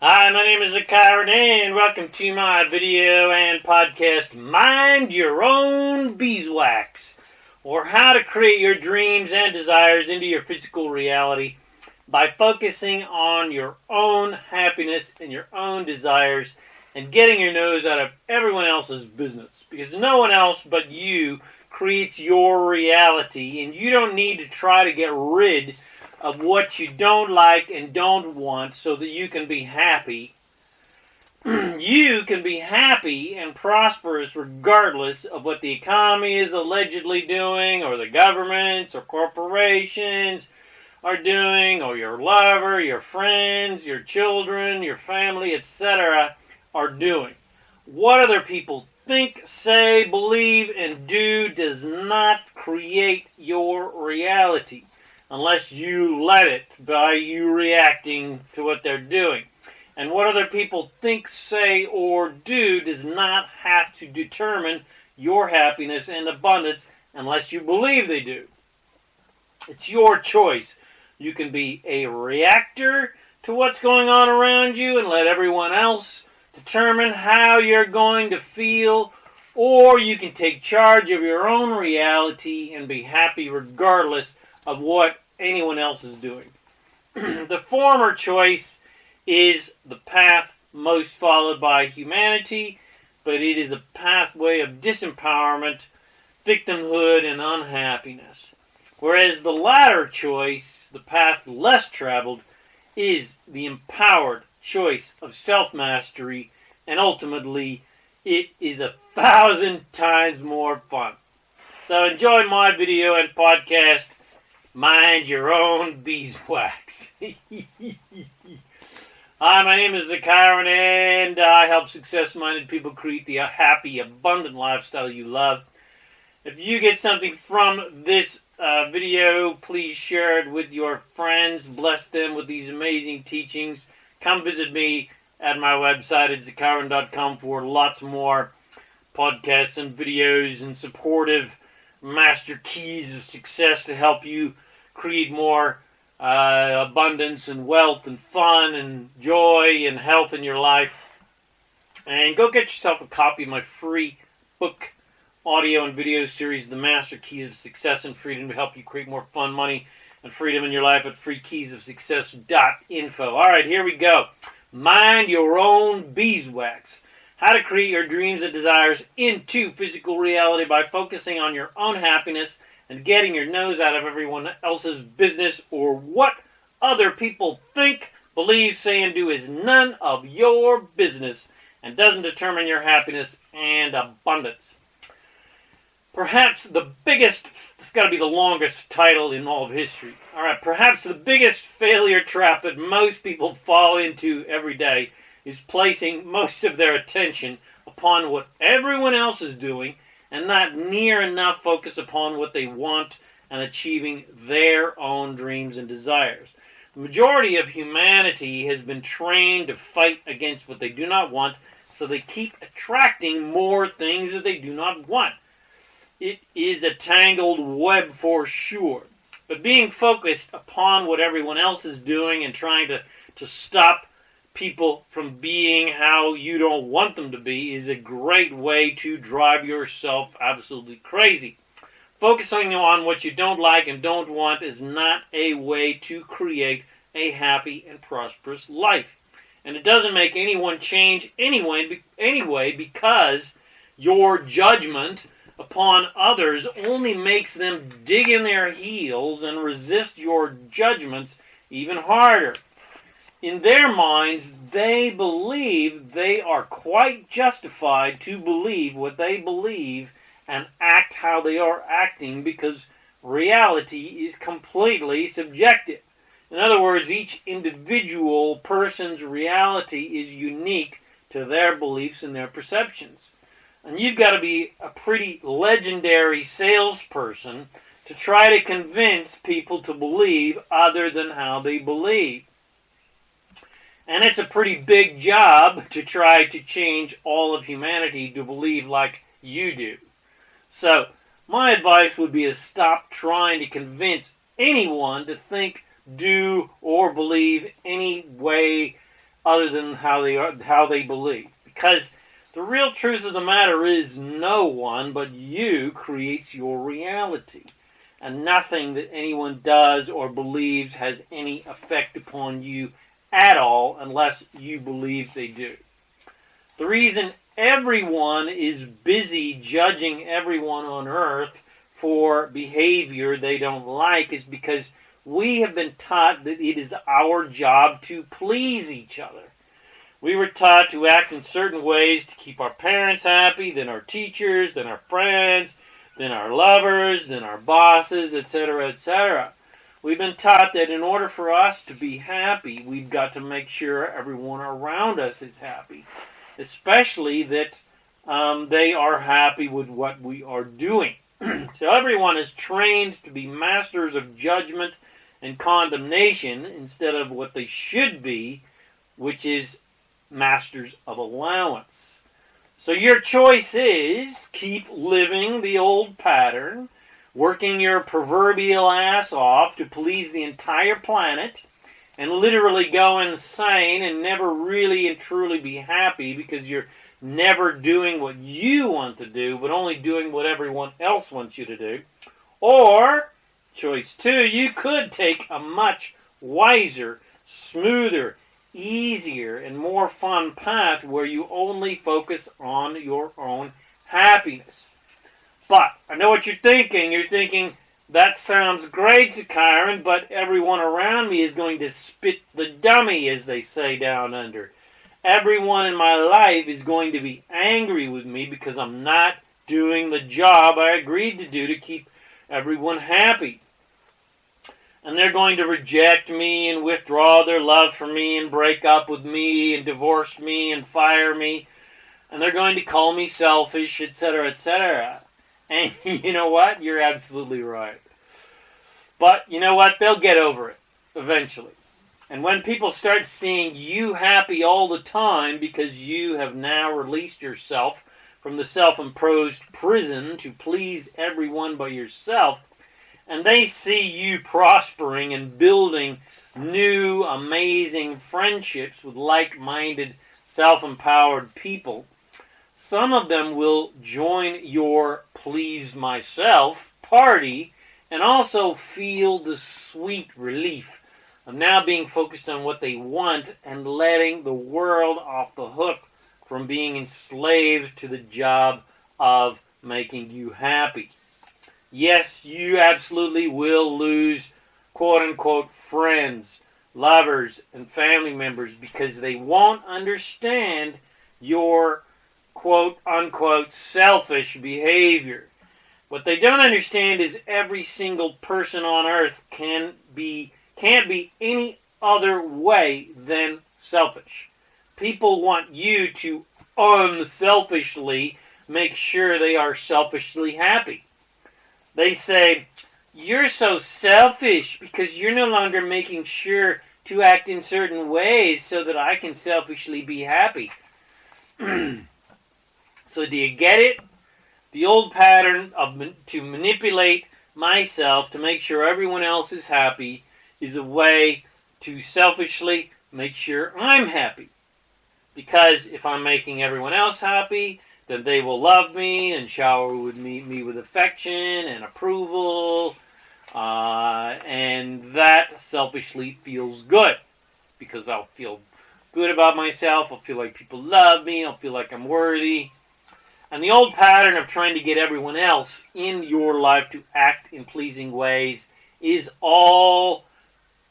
Hi, my name is Zachary, and welcome to my video and podcast, Mind Your Own Beeswax, or how to create your dreams and desires into your physical reality by focusing on your own happiness and your own desires and getting your nose out of everyone else's business. Because no one else but you creates your reality, and you don't need to try to get rid of what you don't like and don't want so that you can be happy. You can be happy and prosperous regardless of what the economy is allegedly doing, or the governments or corporations are doing, or your lover, your friends, your children, your family, etc. are doing. What other people think, say, believe, and do does not create your reality, unless you let it by you reacting to what they're doing. And what other people think, say, or do does not have to determine your happiness and abundance unless you believe they do. It's your choice. You can be a reactor to what's going on around you and let everyone else determine how you're going to feel, or you can take charge of your own reality and be happy regardless of what anyone else is doing. The former choice is the path most followed by humanity, but it is a pathway of disempowerment, victimhood, and unhappiness. Whereas the latter choice, the path less traveled, is the empowered choice of self-mastery, and ultimately it is 1,000 times more fun. So enjoy my video and podcast, Mind Your Own Beeswax. Hi, my name is Zachary, and I help success-minded people create the happy, abundant lifestyle you love. If you get something from this video, please share it with your friends. Bless them with these amazing teachings. Come visit me at my website at zakaran.com for lots more podcasts and videos and supportive master keys of success to help you create more abundance and wealth and fun and joy and health in your life. And go get yourself a copy of my free book, audio and video series, The Master Keys of Success and Freedom, to help you create more fun, money, and freedom in your life at freekeysofsuccess.info. All right, here we go. Mind Your Own Beeswax. How to create your dreams and desires into physical reality by focusing on your own happiness and getting your nose out of everyone else's business, or what other people think, believe, say, and do is none of your business and doesn't determine your happiness and abundance. Perhaps the biggest, it's got to be the longest title in all of history. All right, perhaps the biggest failure trap that most people fall into every day is placing most of their attention upon what everyone else is doing and not near enough focus upon what they want and achieving their own dreams and desires. The majority of humanity has been trained to fight against what they do not want, so they keep attracting more things that they do not want. It is a tangled web for sure. But being focused upon what everyone else is doing and trying to stop people from being how you don't want them to be is a great way to drive yourself absolutely crazy. Focusing on what you don't like and don't want is not a way to create a happy and prosperous life. And it doesn't make anyone change anyway, because your judgment upon others only makes them dig in their heels and resist your judgments even harder. In their minds, they believe they are quite justified to believe what they believe and act how they are acting, because reality is completely subjective. In other words, each individual person's reality is unique to their beliefs and their perceptions. And you've got to be a pretty legendary salesperson to try to convince people to believe other than how they believe. And it's a pretty big job to try to change all of humanity to believe like you do. So, my advice would be to stop trying to convince anyone to think, do, or believe any way other than how they believe. Because the real truth of the matter is no one but you creates your reality. And nothing that anyone does or believes has any effect upon you at all unless you believe they do. The reason everyone is busy judging everyone on earth for behavior they don't like is because we have been taught that it is our job to please each other. We were taught to act in certain ways to keep our parents happy, then our teachers, then our friends, then our lovers, then our bosses, etc., etc. We've been taught that in order for us to be happy, we've got to make sure everyone around us is happy, especially that they are happy with what we are doing. So everyone is trained to be masters of judgment and condemnation instead of what they should be, which is masters of allowance. So your choice is keep living the old pattern, working your proverbial ass off to please the entire planet, and literally go insane and never really and truly be happy because you're never doing what you want to do, but only doing what everyone else wants you to do. Or, choice 2, you could take a much wiser, smoother, easier, and more fun path where you only focus on your own happiness. But, I know what you're thinking. You're thinking, that sounds great, Kyron, but everyone around me is going to spit the dummy, as they say down under. Everyone in my life is going to be angry with me because I'm not doing the job I agreed to do to keep everyone happy. And they're going to reject me and withdraw their love from me and break up with me and divorce me and fire me. And they're going to call me selfish, etc., etc. And you know what? You're absolutely right. But you know what? They'll get over it eventually. And when people start seeing you happy all the time because you have now released yourself from the self-imposed prison to please everyone but yourself, and they see you prospering and building new, amazing friendships with like-minded, self-empowered people, some of them will join your Please Myself party and also feel the sweet relief of now being focused on what they want and letting the world off the hook from being enslaved to the job of making you happy. Yes, you absolutely will lose quote-unquote friends, lovers, and family members because they won't understand your quote-unquote selfish behavior. What they don't understand is every single person on earth can't be any other way than selfish. People want you to unselfishly make sure they are selfishly happy. They say, you're so selfish because you're no longer making sure to act in certain ways so that I can selfishly be happy. So do you get it? The old pattern to manipulate myself to make sure everyone else is happy is a way to selfishly make sure I'm happy. Because if I'm making everyone else happy, then they will love me and shower with me with affection and approval. And that selfishly feels good. Because I'll feel good about myself. I'll feel like people love me. I'll feel like I'm worthy. And the old pattern of trying to get everyone else in your life to act in pleasing ways is all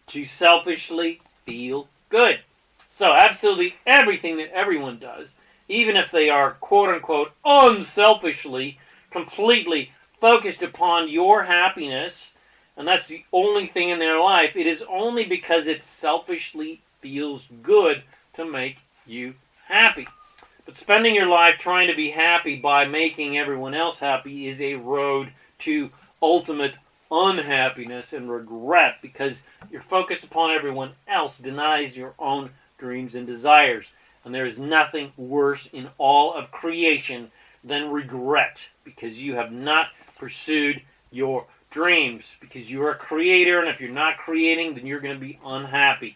to selfishly feel good. So absolutely everything that everyone does, even if they are quote-unquote unselfishly, completely focused upon your happiness, and that's the only thing in their life, it is only because it selfishly feels good to make you happy. But spending your life trying to be happy by making everyone else happy is a road to ultimate unhappiness and regret, because your focus upon everyone else denies your own dreams and desires. And there is nothing worse in all of creation than regret, because you have not pursued your dreams, because you're a creator, and if you're not creating, then you're going to be unhappy.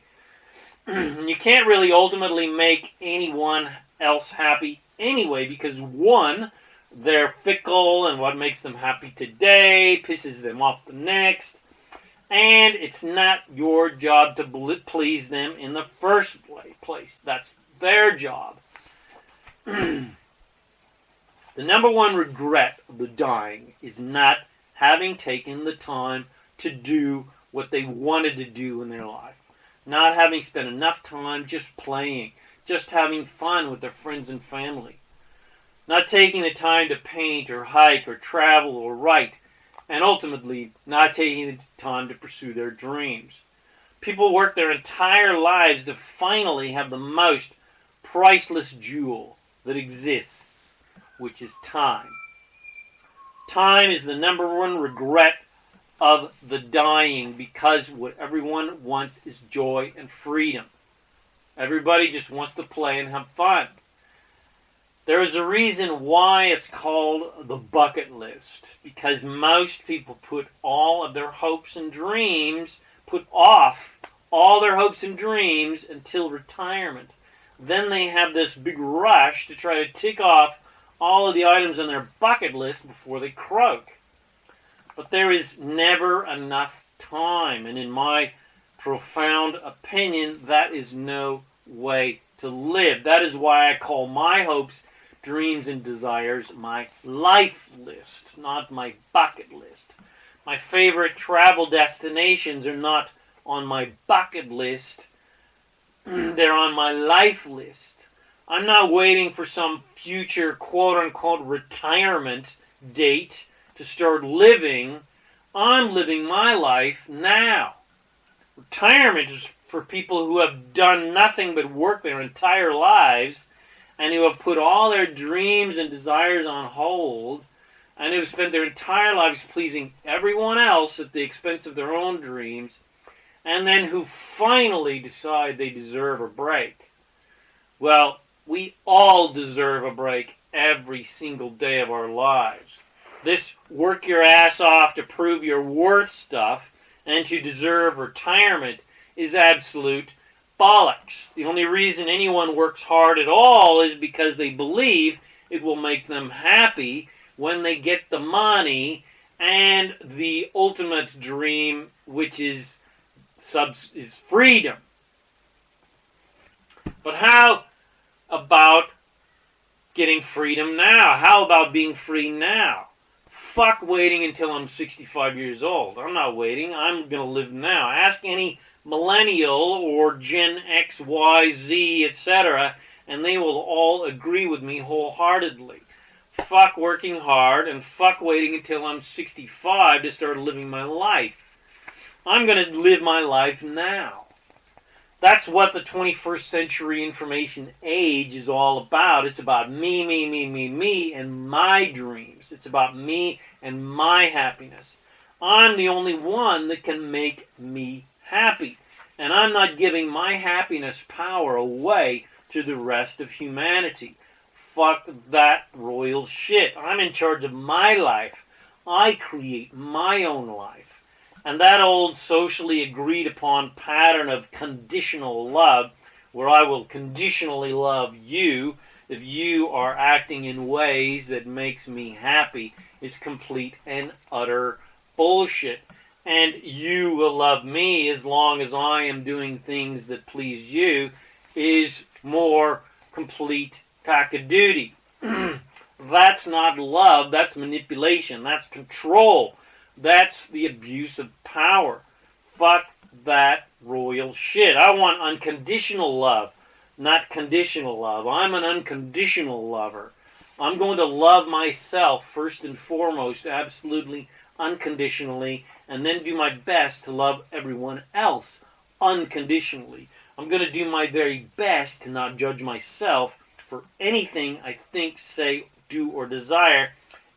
You can't really ultimately make anyone else happy anyway, because one, they're fickle, and what makes them happy today pisses them off the next, and it's not your job to please them in the first place. That's their job. The number one regret of the dying is not having taken the time to do what they wanted to do in their life. Not having spent enough time just playing, just having fun with their friends and family. Not taking the time to paint or hike or travel or write, and ultimately not taking the time to pursue their dreams. People work their entire lives to finally have the most priceless jewel that exists, which is time. Time is the number one regret of the dying, because what everyone wants is joy and freedom. Everybody just wants to play and have fun. There is a reason why it's called the bucket list, because most people put all of their hopes and dreams, put off all their hopes and dreams until retirement. Then they have this big rush to try to tick off all of the items on their bucket list before they croak. But there is never enough time, and in my profound opinion, that is no way to live. That is why I call my hopes, dreams, and desires my life list, not my bucket list. My favorite travel destinations are not on my bucket list, they're on my life list. I'm not waiting for some future quote-unquote retirement date to start living. I'm living my life now. Retirement is for people who have done nothing but work their entire lives, and who have put all their dreams and desires on hold, and who have spent their entire lives pleasing everyone else at the expense of their own dreams, and then who finally decide they deserve a break. Well, we all deserve a break every single day of our lives. This work your ass off to prove your worth stuff and to deserve retirement is absolute bollocks. The only reason anyone works hard at all is because they believe it will make them happy when they get the money and the ultimate dream, which is freedom. But how about getting freedom now? How about being free now? Fuck waiting until I'm 65 years old. I'm not waiting. I'm going to live now. Ask any millennial or Gen X, Y, Z, etc., and they will all agree with me wholeheartedly. Fuck working hard, and fuck waiting until I'm 65 to start living my life. I'm going to live my life now. That's what the 21st century information age is all about. It's about me, and my dreams. It's about me and my happiness. I'm the only one that can make me happy. And I'm not giving my happiness power away to the rest of humanity. Fuck that royal shit. I'm in charge of my life. I create my own life. And that old socially agreed upon pattern of conditional love, where I will conditionally love you if you are acting in ways that makes me happy, is complete and utter bullshit. And you will love me as long as I am doing things that please you, is more complete cock-a-doodle. That's not love, that's manipulation, that's control. That's the abuse of power. Fuck that royal shit. I want unconditional love, not conditional love. I'm an unconditional lover. I'm going to love myself first and foremost, absolutely unconditionally, and then do my best to love everyone else unconditionally. I'm going to do my very best to not judge myself for anything I think, say, do, or desire,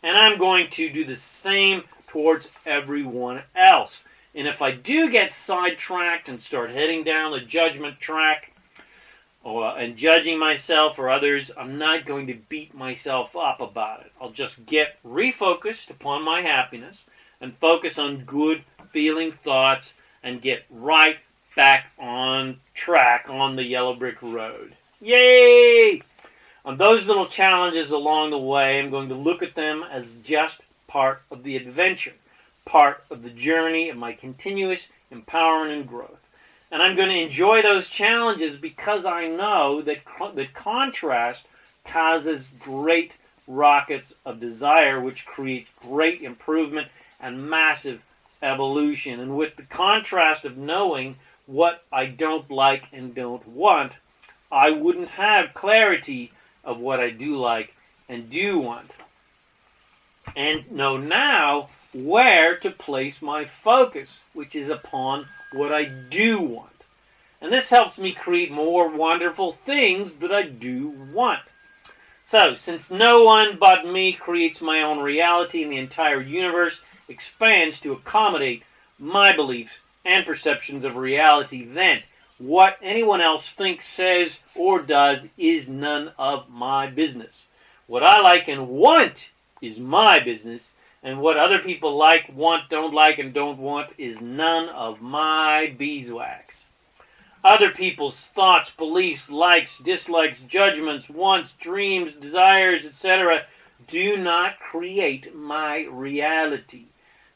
and I'm going to do the same towards everyone else. And if I do get sidetracked and start heading down the judgment track and judging myself or others, I'm not going to beat myself up about it. I'll just get refocused upon my happiness and focus on good feeling thoughts and get right back on track on the yellow brick road. Yay! On those little challenges along the way, I'm going to look at them as just part of the adventure, part of the journey of my continuous empowerment and growth. And I'm going to enjoy those challenges because I know that contrast causes great rockets of desire, which creates great improvement and massive evolution. And with the contrast of knowing what I don't like and don't want, I wouldn't have clarity of what I do like and do want. And know now where to place my focus, which is upon what I do want. And this helps me create more wonderful things that I do want. So, since no one but me creates my own reality and the entire universe expands to accommodate my beliefs and perceptions of reality, then what anyone else thinks, says, or does is none of my business. What I like and want is my business, and what other people like, want, don't like, and don't want is none of my beeswax. Other people's thoughts, beliefs, likes, dislikes, judgments, wants, dreams, desires, etc. do not create my reality.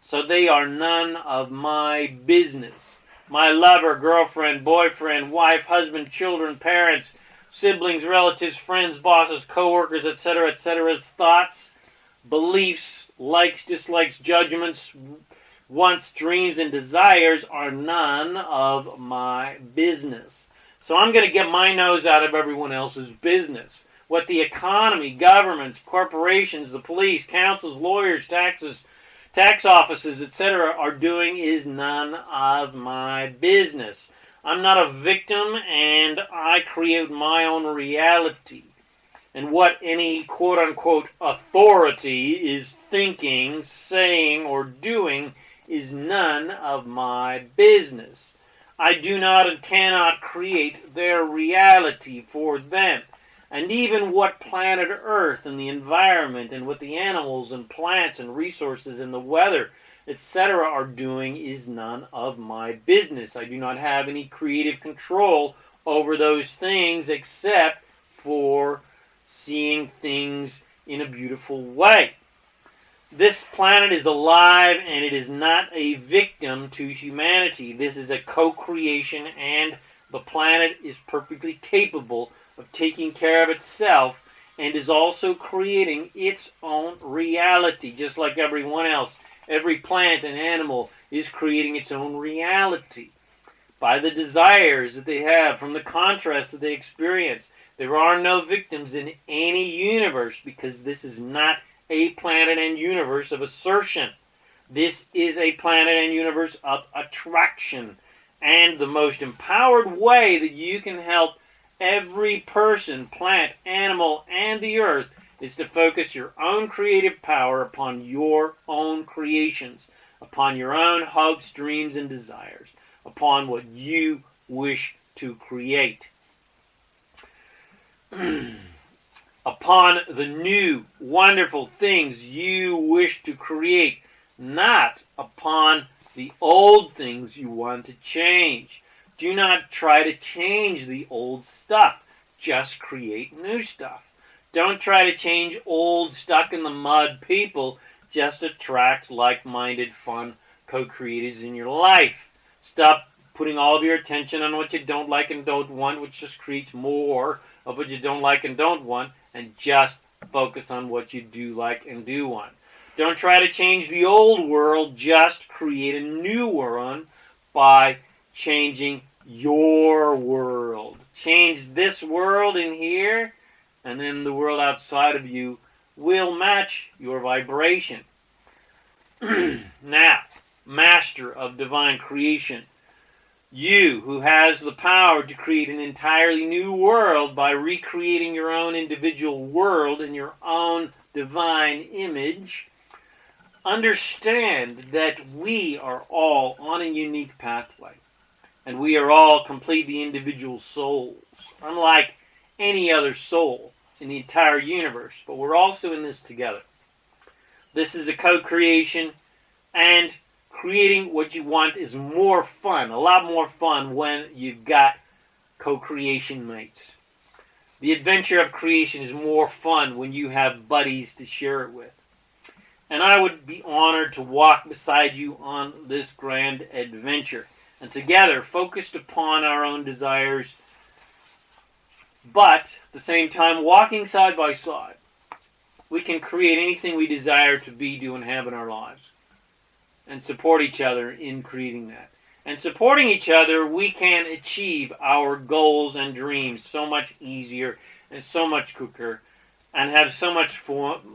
So they are none of my business. My lover, girlfriend, boyfriend, wife, husband, children, parents, siblings, relatives, friends, bosses, co-workers, etc.'s thoughts, beliefs, likes, dislikes, judgments, wants, dreams, and desires are none of my business. So I'm going to get my nose out of everyone else's business. What the economy, governments, corporations, the police, councils, lawyers, tax offices, etc. are doing is none of my business. I'm not a victim, and I create my own reality. And what any quote-unquote authority is thinking, saying, or doing is none of my business. I do not and cannot create their reality for them. And even what planet Earth and the environment and what the animals and plants and resources and the weather, etc. are doing is none of my business. I do not have any creative control over those things except for seeing things in a beautiful way. This planet is alive and it is not a victim to humanity. This is a co-creation, and the planet is perfectly capable of taking care of itself and is also creating its own reality, just like everyone else. Every plant and animal is creating its own reality by the desires that they have, from the contrast that they experience. There are no victims in any universe because this is not a planet and universe of assertion. This is a planet and universe of attraction. And the most empowered way that you can help every person, plant, animal, and the earth is to focus your own creative power upon your own creations, upon your own hopes, dreams, and desires, upon what you wish to create. Upon the new, wonderful things you wish to create, not upon the old things you want to change. Do not try to change the old stuff. Just create new stuff. Don't try to change old, stuck-in-the-mud people. Just attract like-minded, fun co-creators in your life. Stop putting all of your attention on what you don't like and don't want, which just creates more of what you don't like and don't want, and just focus on what you do like and do want. Don't try to change the old world. Just create a new world by changing your world. Change this world in here, and then the world outside of you will match your vibration. Now, master of divine creation, you who has the power to create an entirely new world by recreating your own individual world in your own divine image, understand that we are all on a unique pathway. And we are all completely individual souls, unlike any other soul in the entire universe. But we're also in this together. This is a co-creation and creating what you want is more fun, a lot more fun when you've got co-creation mates. The adventure of creation is more fun when you have buddies to share it with. And I would be honored to walk beside you on this grand adventure. And together, focused upon our own desires, but at the same time, walking side by side, we can create anything we desire to be, do, and have in our lives. And support each other in creating that. And supporting each other, we can achieve our goals and dreams so much easier and so much quicker, and have so much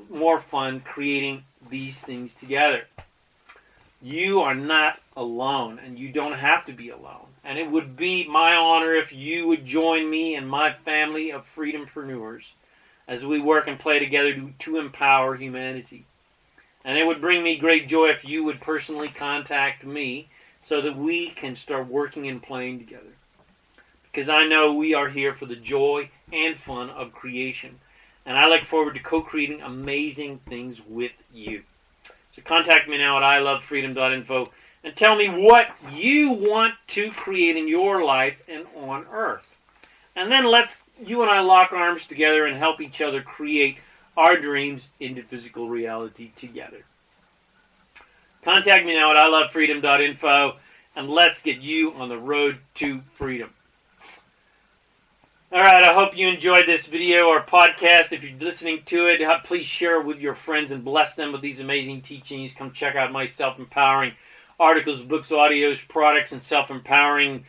more fun creating these things together. You are not alone, and you don't have to be alone. And it would be my honor if you would join me and my family of freedompreneurs as we work and play together to empower humanity. And it would bring me great joy if you would personally contact me so that we can start working and playing together. Because I know we are here for the joy and fun of creation. And I look forward to co-creating amazing things with you. So contact me now at ilovefreedom.info and tell me what you want to create in your life and on Earth. And then you and I lock arms together and help each other create our dreams into physical reality together. Contact me now at ilovefreedom.info and let's get you on the road to freedom. Alright, I hope you enjoyed this video or podcast. If you're listening to it, please share it with your friends and bless them with these amazing teachings. Come check out my self-empowering articles, books, audios, products, and self-empowering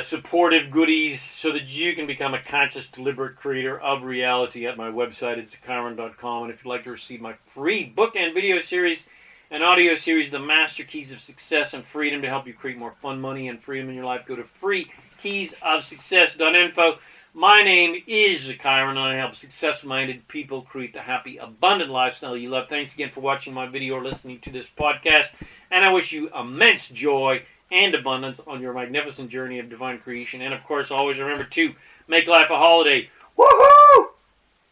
supportive goodies so that you can become a conscious, deliberate creator of reality at my website at zakaran.com. And if you'd like to receive my free book and video series and audio series, The Master Keys of Success and Freedom, to help you create more fun, money, and freedom in your life, go to freekeysofsuccess.info. My name is Zakaran, and I help success-minded people create the happy, abundant lifestyle you love. Thanks again for watching my video or listening to this podcast, and I wish you immense joy and abundance on your magnificent journey of divine creation. And of course, always remember to make life a holiday. Woohoo!